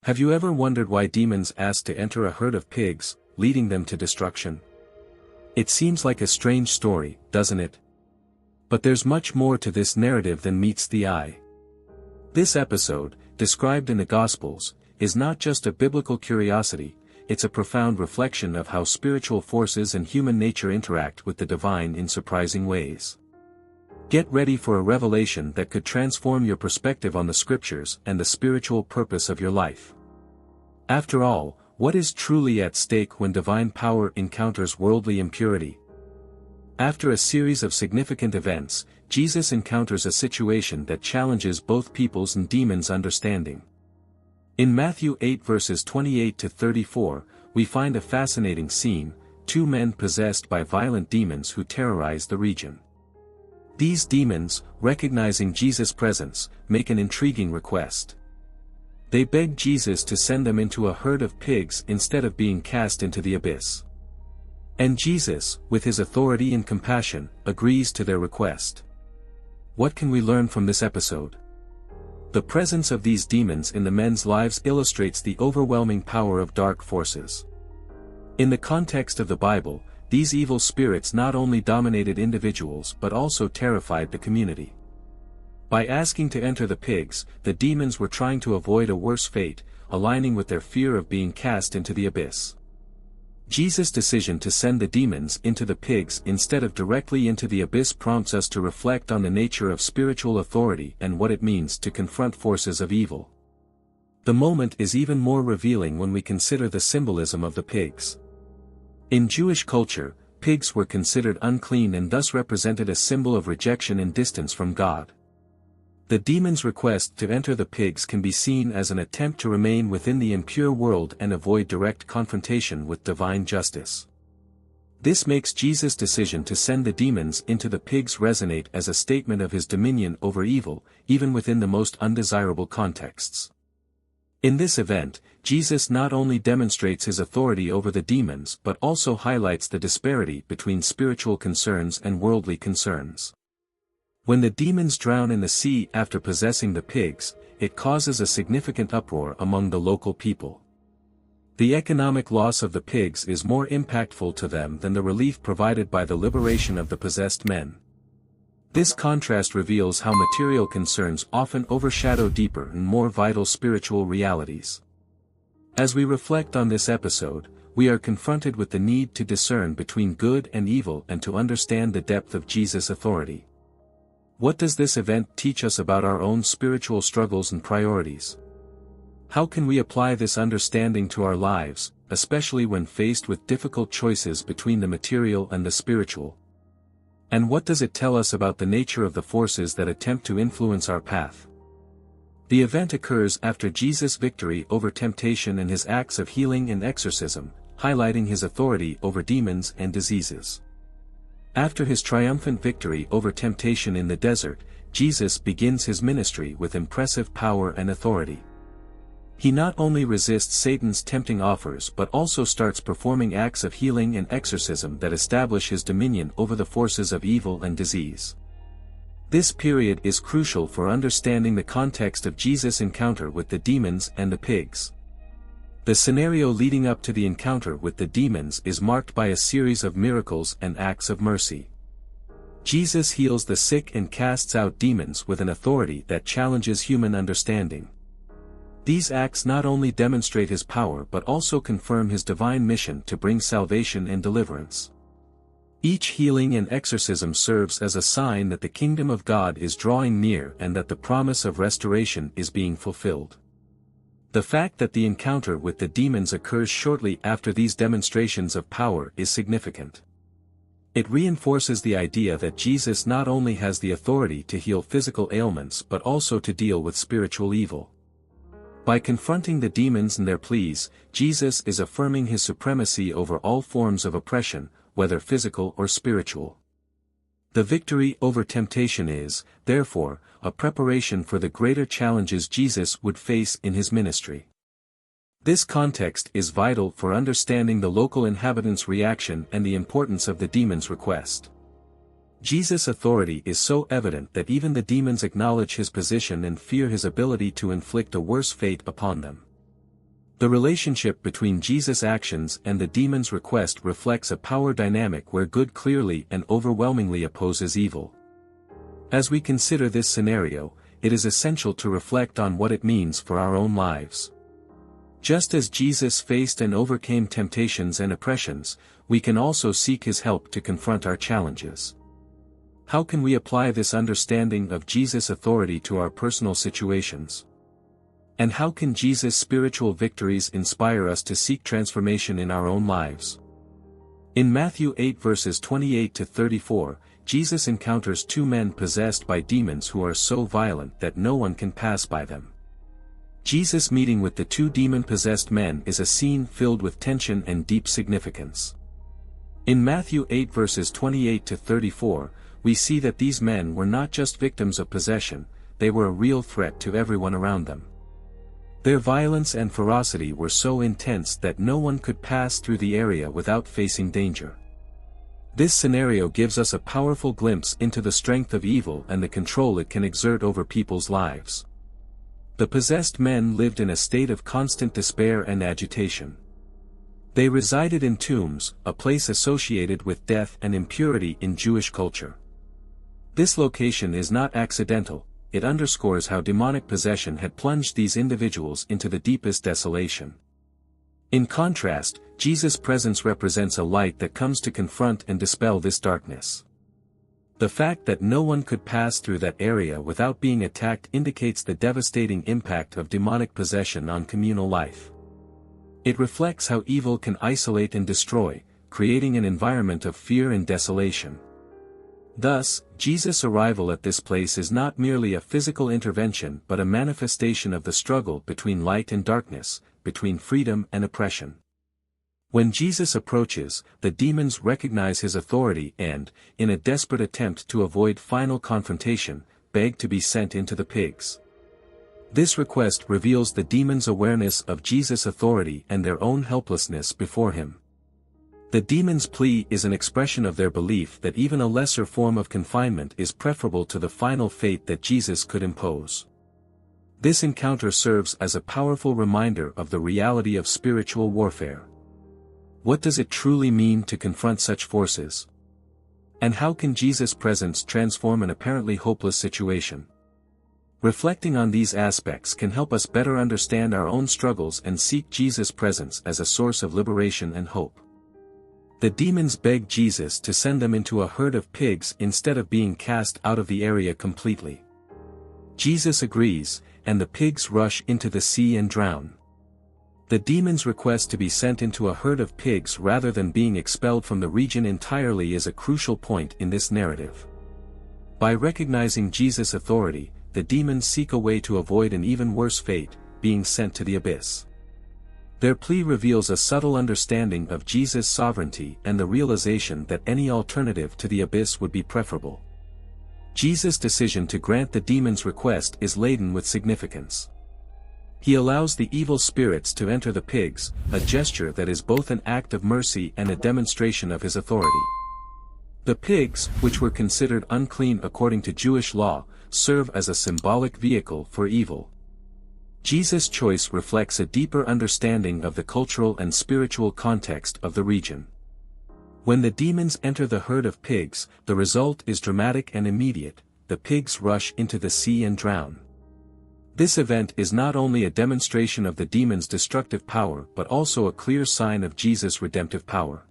Have you ever wondered why demons ask to enter a herd of pigs, leading them to destruction? It seems like a strange story, doesn't it? But there's much more to this narrative than meets the eye. This episode, described in the Gospels, is not just a biblical curiosity, it's a profound reflection of how spiritual forces and human nature interact with the divine in surprising ways. Get ready for a revelation that could transform your perspective on the scriptures and the spiritual purpose of your life. After all, what is truly at stake when divine power encounters worldly impurity? After a series of significant events, Jesus encounters a situation that challenges both people's and demons' understanding. In Matthew 8 verses 28 to 34, we find a fascinating scene: two men possessed by violent demons who terrorize the region. These demons, recognizing Jesus' presence, make an intriguing request. They beg Jesus to send them into a herd of pigs instead of being cast into the abyss. And Jesus, with his authority and compassion, agrees to their request. What can we learn from this episode? The presence of these demons in the men's lives illustrates the overwhelming power of dark forces. In the context of the Bible, these evil spirits not only dominated individuals but also terrified the community. By asking to enter the pigs, the demons were trying to avoid a worse fate, aligning with their fear of being cast into the abyss. Jesus' decision to send the demons into the pigs instead of directly into the abyss prompts us to reflect on the nature of spiritual authority and what it means to confront forces of evil. The moment is even more revealing when we consider the symbolism of the pigs. In Jewish culture, pigs were considered unclean and thus represented a symbol of rejection and distance from God. The demon's request to enter the pigs can be seen as an attempt to remain within the impure world and avoid direct confrontation with divine justice. This makes Jesus' decision to send the demons into the pigs resonate as a statement of his dominion over evil, even within the most undesirable contexts. In this event, Jesus not only demonstrates his authority over the demons but also highlights the disparity between spiritual concerns and worldly concerns. When the demons drown in the sea after possessing the pigs, it causes a significant uproar among the local people. The economic loss of the pigs is more impactful to them than the relief provided by the liberation of the possessed men. This contrast reveals how material concerns often overshadow deeper and more vital spiritual realities. As we reflect on this episode, we are confronted with the need to discern between good and evil and to understand the depth of Jesus' authority. What does this event teach us about our own spiritual struggles and priorities? How can we apply this understanding to our lives, especially when faced with difficult choices between the material and the spiritual? And what does it tell us about the nature of the forces that attempt to influence our path? The event occurs after Jesus' victory over temptation and his acts of healing and exorcism, highlighting his authority over demons and diseases. After his triumphant victory over temptation in the desert, Jesus begins his ministry with impressive power and authority. He not only resists Satan's tempting offers but also starts performing acts of healing and exorcism that establish his dominion over the forces of evil and disease. This period is crucial for understanding the context of Jesus' encounter with the demons and the pigs. The scenario leading up to the encounter with the demons is marked by a series of miracles and acts of mercy. Jesus heals the sick and casts out demons with an authority that challenges human understanding. These acts not only demonstrate his power but also confirm his divine mission to bring salvation and deliverance. Each healing and exorcism serves as a sign that the kingdom of God is drawing near and that the promise of restoration is being fulfilled. The fact that the encounter with the demons occurs shortly after these demonstrations of power is significant. It reinforces the idea that Jesus not only has the authority to heal physical ailments but also to deal with spiritual evil. By confronting the demons and their pleas, Jesus is affirming his supremacy over all forms of oppression, whether physical or spiritual. The victory over temptation is, therefore, a preparation for the greater challenges Jesus would face in his ministry. This context is vital for understanding the local inhabitants' reaction and the importance of the demons' request. Jesus' authority is so evident that even the demons acknowledge his position and fear his ability to inflict a worse fate upon them. The relationship between Jesus' actions and the demon's request reflects a power dynamic where good clearly and overwhelmingly opposes evil. As we consider this scenario, it is essential to reflect on what it means for our own lives. Just as Jesus faced and overcame temptations and oppressions, we can also seek his help to confront our challenges. How can we apply this understanding of Jesus' authority to our personal situations? And how can Jesus' spiritual victories inspire us to seek transformation in our own lives? In Matthew 8 verses 28 to 34, Jesus encounters two men possessed by demons who are so violent that no one can pass by them. Jesus' meeting with the two demon-possessed men is a scene filled with tension and deep significance. In Matthew 8 verses 28 to 34, we see that these men were not just victims of possession, they were a real threat to everyone around them. Their violence and ferocity were so intense that no one could pass through the area without facing danger. This scenario gives us a powerful glimpse into the strength of evil and the control it can exert over people's lives. The possessed men lived in a state of constant despair and agitation. They resided in tombs, a place associated with death and impurity in Jewish culture. This location is not accidental, it underscores how demonic possession had plunged these individuals into the deepest desolation. In contrast, Jesus' presence represents a light that comes to confront and dispel this darkness. The fact that no one could pass through that area without being attacked indicates the devastating impact of demonic possession on communal life. It reflects how evil can isolate and destroy, creating an environment of fear and desolation. Thus, Jesus' arrival at this place is not merely a physical intervention but a manifestation of the struggle between light and darkness, between freedom and oppression. When Jesus approaches, the demons recognize his authority and, in a desperate attempt to avoid final confrontation, beg to be sent into the pigs. This request reveals the demons' awareness of Jesus' authority and their own helplessness before him. The demons' plea is an expression of their belief that even a lesser form of confinement is preferable to the final fate that Jesus could impose. This encounter serves as a powerful reminder of the reality of spiritual warfare. What does it truly mean to confront such forces? And how can Jesus' presence transform an apparently hopeless situation? Reflecting on these aspects can help us better understand our own struggles and seek Jesus' presence as a source of liberation and hope. The demons beg Jesus to send them into a herd of pigs instead of being cast out of the area completely. Jesus agrees, and the pigs rush into the sea and drown. The demons' request to be sent into a herd of pigs rather than being expelled from the region entirely is a crucial point in this narrative. By recognizing Jesus' authority, the demons seek a way to avoid an even worse fate, being sent to the abyss. Their plea reveals a subtle understanding of Jesus' sovereignty and the realization that any alternative to the abyss would be preferable. Jesus' decision to grant the demons' request is laden with significance. He allows the evil spirits to enter the pigs, a gesture that is both an act of mercy and a demonstration of his authority. The pigs, which were considered unclean according to Jewish law, serve as a symbolic vehicle for evil. Jesus' choice reflects a deeper understanding of the cultural and spiritual context of the region. When the demons enter the herd of pigs, the result is dramatic and immediate: the pigs rush into the sea and drown. This event is not only a demonstration of the demon's destructive power but also a clear sign of Jesus' redemptive power.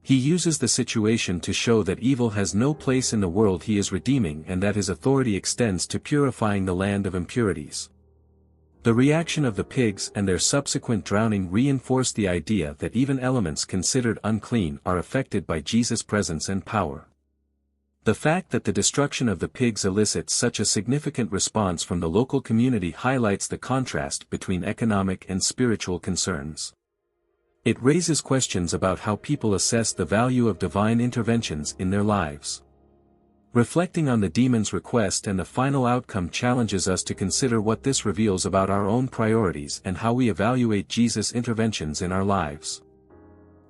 He uses the situation to show that evil has no place in the world he is redeeming and that his authority extends to purifying the land of impurities. The reaction of the pigs and their subsequent drowning reinforce the idea that even elements considered unclean are affected by Jesus' presence and power. The fact that the destruction of the pigs elicits such a significant response from the local community highlights the contrast between economic and spiritual concerns. It raises questions about how people assess the value of divine interventions in their lives. Reflecting on the demon's request and the final outcome challenges us to consider what this reveals about our own priorities and how we evaluate Jesus' interventions in our lives.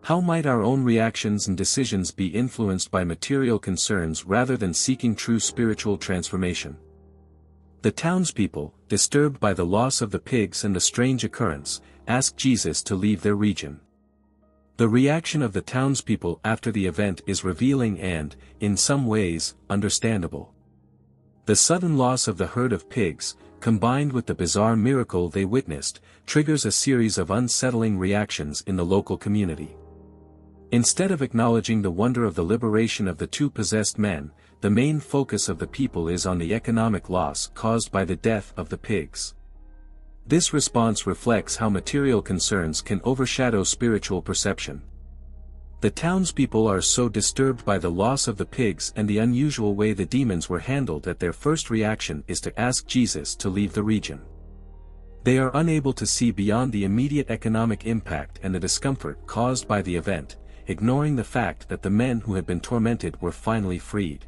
How might our own reactions and decisions be influenced by material concerns rather than seeking true spiritual transformation? The townspeople, disturbed by the loss of the pigs and the strange occurrence, ask Jesus to leave their region. The reaction of the townspeople after the event is revealing and, in some ways, understandable. The sudden loss of the herd of pigs, combined with the bizarre miracle they witnessed, triggers a series of unsettling reactions in the local community. Instead of acknowledging the wonder of the liberation of the two possessed men, the main focus of the people is on the economic loss caused by the death of the pigs. This response reflects how material concerns can overshadow spiritual perception. The townspeople are so disturbed by the loss of the pigs and the unusual way the demons were handled that their first reaction is to ask Jesus to leave the region. They are unable to see beyond the immediate economic impact and the discomfort caused by the event, ignoring the fact that the men who had been tormented were finally freed.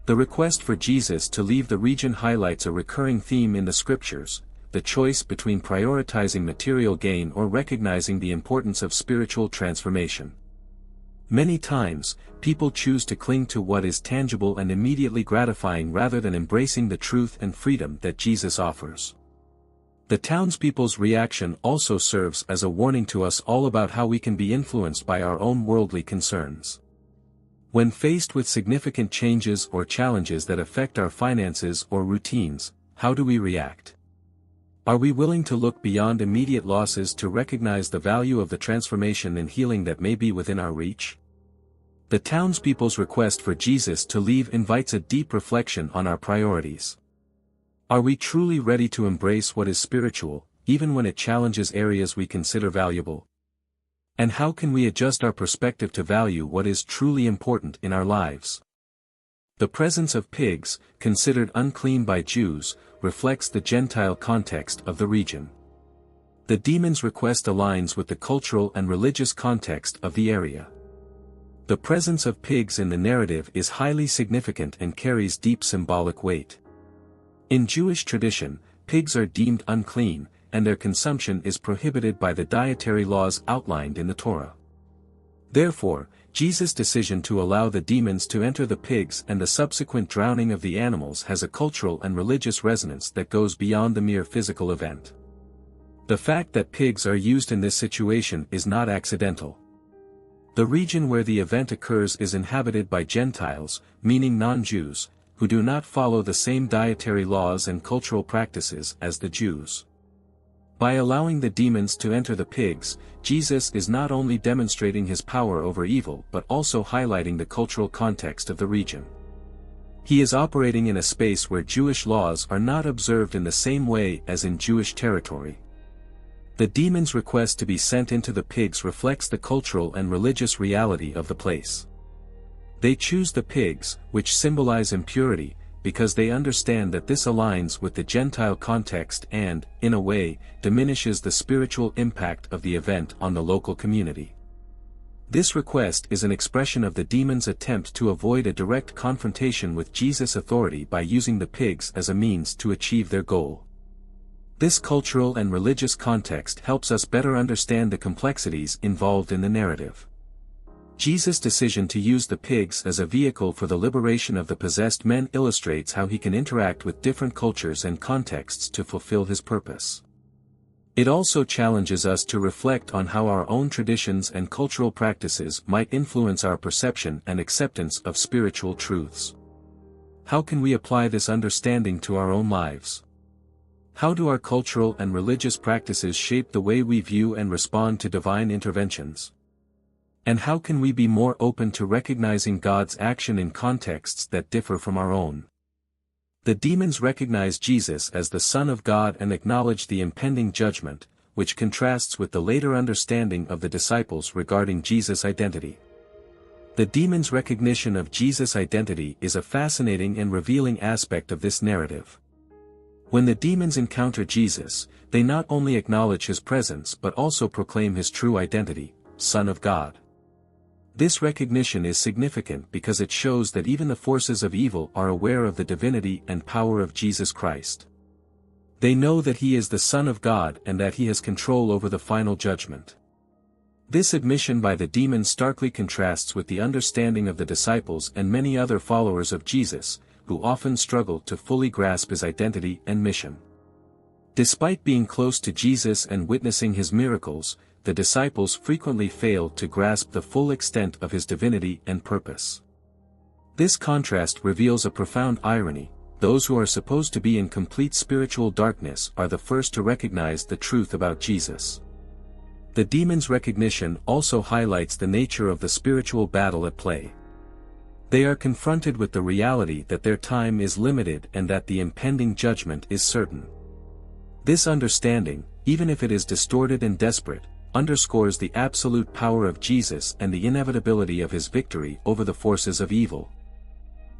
The request for Jesus to leave the region highlights a recurring theme in the scriptures: the choice between prioritizing material gain or recognizing the importance of spiritual transformation. Many times, people choose to cling to what is tangible and immediately gratifying rather than embracing the truth and freedom that Jesus offers. The townspeople's reaction also serves as a warning to us all about how we can be influenced by our own worldly concerns. When faced with significant changes or challenges that affect our finances or routines, how do we react? Are we willing to look beyond immediate losses to recognize the value of the transformation and healing that may be within our reach? The townspeople's request for Jesus to leave invites a deep reflection on our priorities. Are we truly ready to embrace what is spiritual, even when it challenges areas we consider valuable? And how can we adjust our perspective to value what is truly important in our lives? The presence of pigs, considered unclean by Jews, reflects the Gentile context of the region. The demon's request aligns with the cultural and religious context of the area. The presence of pigs in the narrative is highly significant and carries deep symbolic weight. In Jewish tradition, pigs are deemed unclean, and their consumption is prohibited by the dietary laws outlined in the Torah. Therefore, Jesus' decision to allow the demons to enter the pigs and the subsequent drowning of the animals has a cultural and religious resonance that goes beyond the mere physical event. The fact that pigs are used in this situation is not accidental. The region where the event occurs is inhabited by Gentiles, meaning non-Jews, who do not follow the same dietary laws and cultural practices as the Jews. By allowing the demons to enter the pigs, Jesus is not only demonstrating his power over evil but also highlighting the cultural context of the region. He is operating in a space where Jewish laws are not observed in the same way as in Jewish territory. The demons' request to be sent into the pigs reflects the cultural and religious reality of the place. They choose the pigs, which symbolize impurity, because they understand that this aligns with the Gentile context and, in a way, diminishes the spiritual impact of the event on the local community. This request is an expression of the demon's attempt to avoid a direct confrontation with Jesus' authority by using the pigs as a means to achieve their goal. This cultural and religious context helps us better understand the complexities involved in the narrative. Jesus' decision to use the pigs as a vehicle for the liberation of the possessed men illustrates how he can interact with different cultures and contexts to fulfill his purpose. It also challenges us to reflect on how our own traditions and cultural practices might influence our perception and acceptance of spiritual truths. How can we apply this understanding to our own lives? How do our cultural and religious practices shape the way we view and respond to divine interventions? And how can we be more open to recognizing God's action in contexts that differ from our own? The demons recognize Jesus as the Son of God and acknowledge the impending judgment, which contrasts with the later understanding of the disciples regarding Jesus' identity. The demons' recognition of Jesus' identity is a fascinating and revealing aspect of this narrative. When the demons encounter Jesus, they not only acknowledge his presence but also proclaim his true identity, Son of God. This recognition is significant because it shows that even the forces of evil are aware of the divinity and power of Jesus Christ. They know that he is the Son of God and that he has control over the final judgment. This admission by the demons starkly contrasts with the understanding of the disciples and many other followers of Jesus, who often struggle to fully grasp his identity and mission. Despite being close to Jesus and witnessing his miracles, the disciples frequently failed to grasp the full extent of his divinity and purpose. This contrast reveals a profound irony. Those who are supposed to be in complete spiritual darkness are the first to recognize the truth about Jesus. The demons' recognition also highlights the nature of the spiritual battle at play. They are confronted with the reality that their time is limited and that the impending judgment is certain. This understanding, even if it is distorted and desperate, underscores the absolute power of Jesus and the inevitability of his victory over the forces of evil.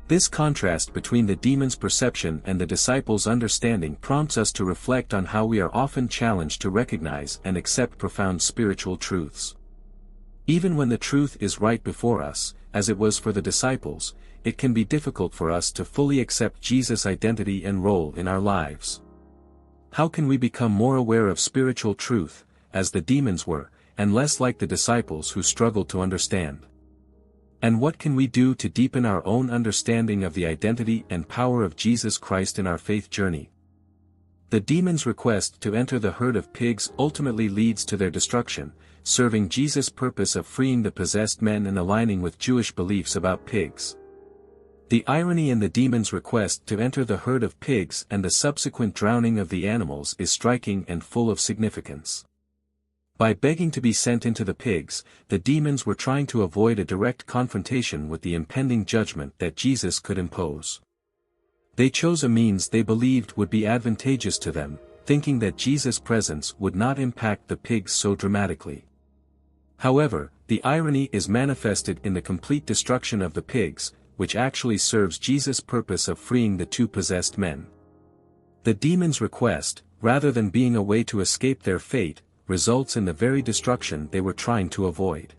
This contrast between the demon's perception and the disciples' understanding prompts us to reflect on how we are often challenged to recognize and accept profound spiritual truths. Even when the truth is right before us, as it was for the disciples, it can be difficult for us to fully accept Jesus' identity and role in our lives. How can we become more aware of spiritual truth, as the demons were, and less like the disciples who struggled to understand? And what can we do to deepen our own understanding of the identity and power of Jesus Christ in our faith journey? The demons' request to enter the herd of pigs ultimately leads to their destruction, serving Jesus' purpose of freeing the possessed men and aligning with Jewish beliefs about pigs. The irony in the demons' request to enter the herd of pigs and the subsequent drowning of the animals is striking and full of significance. By begging to be sent into the pigs, the demons were trying to avoid a direct confrontation with the impending judgment that Jesus could impose. They chose a means they believed would be advantageous to them, thinking that Jesus' presence would not impact the pigs so dramatically. However, the irony is manifested in the complete destruction of the pigs, which actually serves Jesus' purpose of freeing the two possessed men. The demons' request, rather than being a way to escape their fate, results in the very destruction they were trying to avoid.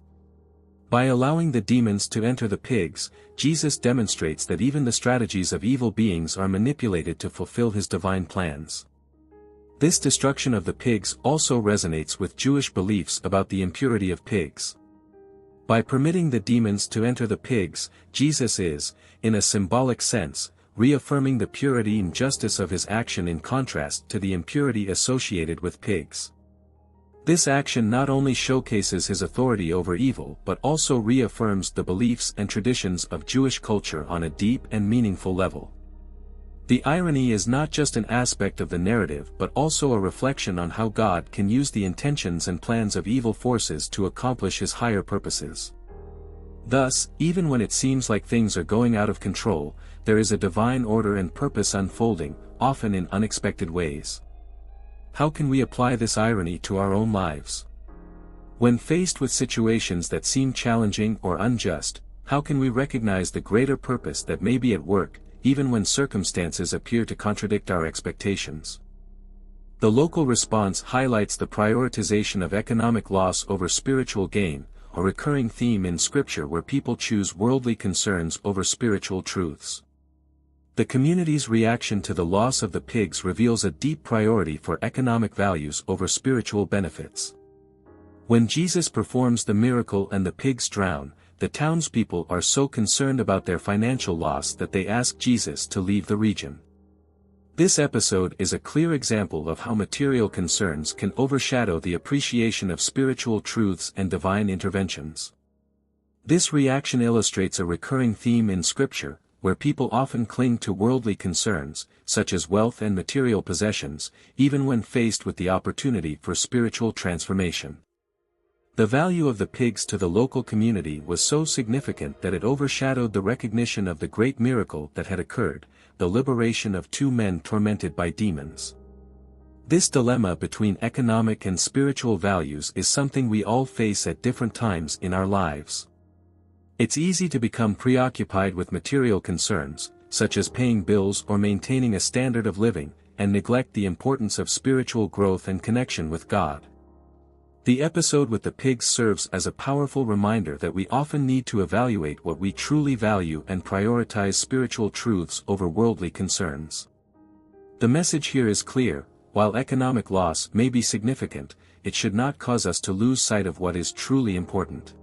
By allowing the demons to enter the pigs, Jesus demonstrates that even the strategies of evil beings are manipulated to fulfill his divine plans. This destruction of the pigs also resonates with Jewish beliefs about the impurity of pigs. By permitting the demons to enter the pigs, Jesus is, in a symbolic sense, reaffirming the purity and justice of his action in contrast to the impurity associated with pigs. This action not only showcases his authority over evil but also reaffirms the beliefs and traditions of Jewish culture on a deep and meaningful level. The irony is not just an aspect of the narrative but also a reflection on how God can use the intentions and plans of evil forces to accomplish his higher purposes. Thus, even when it seems like things are going out of control, there is a divine order and purpose unfolding, often in unexpected ways. How can we apply this irony to our own lives? When faced with situations that seem challenging or unjust, how can we recognize the greater purpose that may be at work, even when circumstances appear to contradict our expectations? The local response highlights the prioritization of economic loss over spiritual gain, a recurring theme in Scripture where people choose worldly concerns over spiritual truths. The community's reaction to the loss of the pigs reveals a deep priority for economic values over spiritual benefits. When Jesus performs the miracle and the pigs drown, the townspeople are so concerned about their financial loss that they ask Jesus to leave the region. This episode is a clear example of how material concerns can overshadow the appreciation of spiritual truths and divine interventions. This reaction illustrates a recurring theme in Scripture, where people often cling to worldly concerns, such as wealth and material possessions, even when faced with the opportunity for spiritual transformation. The value of the pigs to the local community was so significant that it overshadowed the recognition of the great miracle that had occurred, the liberation of two men tormented by demons. This dilemma between economic and spiritual values is something we all face at different times in our lives. It's easy to become preoccupied with material concerns, such as paying bills or maintaining a standard of living, and neglect the importance of spiritual growth and connection with God. The episode with the pigs serves as a powerful reminder that we often need to evaluate what we truly value and prioritize spiritual truths over worldly concerns. The message here is clear: while economic loss may be significant, it should not cause us to lose sight of what is truly important.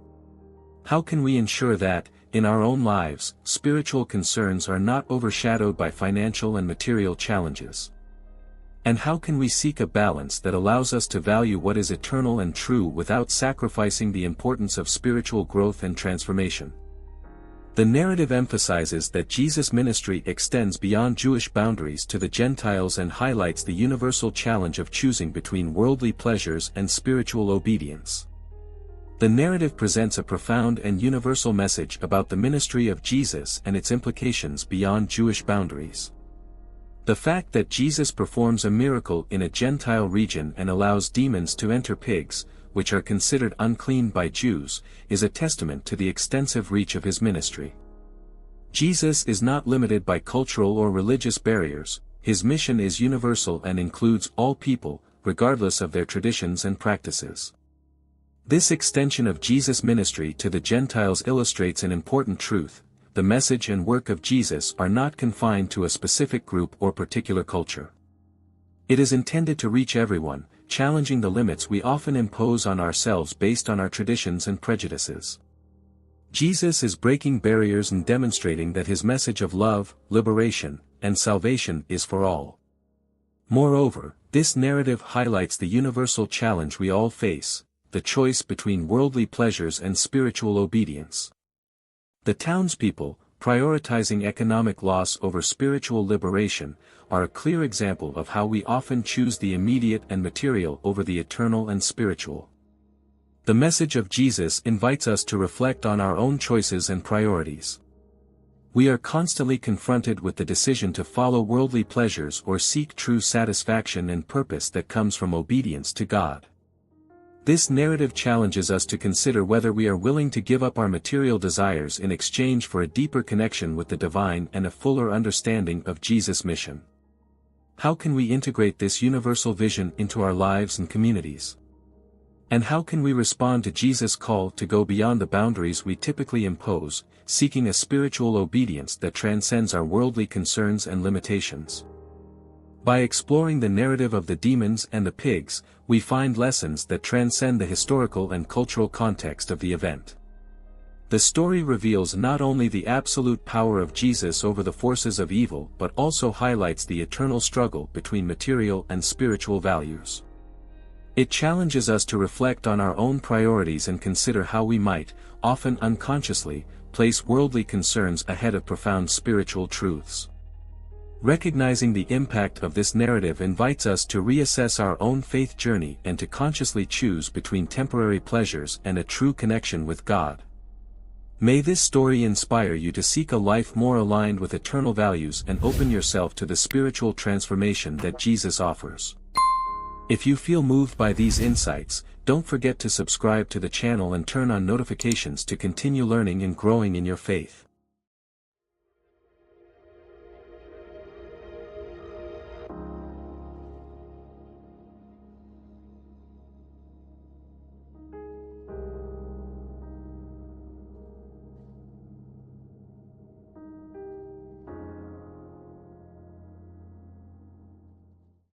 How can we ensure that, in our own lives, spiritual concerns are not overshadowed by financial and material challenges? And how can we seek a balance that allows us to value what is eternal and true without sacrificing the importance of spiritual growth and transformation? The narrative emphasizes that Jesus' ministry extends beyond Jewish boundaries to the Gentiles and highlights the universal challenge of choosing between worldly pleasures and spiritual obedience. The narrative presents a profound and universal message about the ministry of Jesus and its implications beyond Jewish boundaries. The fact that Jesus performs a miracle in a Gentile region and allows demons to enter pigs, which are considered unclean by Jews, is a testament to the extensive reach of his ministry. Jesus is not limited by cultural or religious barriers, his mission is universal and includes all people, regardless of their traditions and practices. This extension of Jesus' ministry to the Gentiles illustrates an important truth: the message and work of Jesus are not confined to a specific group or particular culture. It is intended to reach everyone, challenging the limits we often impose on ourselves based on our traditions and prejudices. Jesus is breaking barriers and demonstrating that his message of love, liberation, and salvation is for all. Moreover, this narrative highlights the universal challenge we all face: the choice between worldly pleasures and spiritual obedience. The townspeople, prioritizing economic loss over spiritual liberation, are a clear example of how we often choose the immediate and material over the eternal and spiritual. The message of Jesus invites us to reflect on our own choices and priorities. We are constantly confronted with the decision to follow worldly pleasures or seek true satisfaction and purpose that comes from obedience to God. This narrative challenges us to consider whether we are willing to give up our material desires in exchange for a deeper connection with the divine and a fuller understanding of Jesus' mission. How can we integrate this universal vision into our lives and communities? And how can we respond to Jesus' call to go beyond the boundaries we typically impose, seeking a spiritual obedience that transcends our worldly concerns and limitations? By exploring the narrative of the demons and the pigs, we find lessons that transcend the historical and cultural context of the event. The story reveals not only the absolute power of Jesus over the forces of evil but also highlights the eternal struggle between material and spiritual values. It challenges us to reflect on our own priorities and consider how we might, often unconsciously, place worldly concerns ahead of profound spiritual truths. Recognizing the impact of this narrative invites us to reassess our own faith journey and to consciously choose between temporary pleasures and a true connection with God. May this story inspire you to seek a life more aligned with eternal values and open yourself to the spiritual transformation that Jesus offers. If you feel moved by these insights, don't forget to subscribe to the channel and turn on notifications to continue learning and growing in your faith.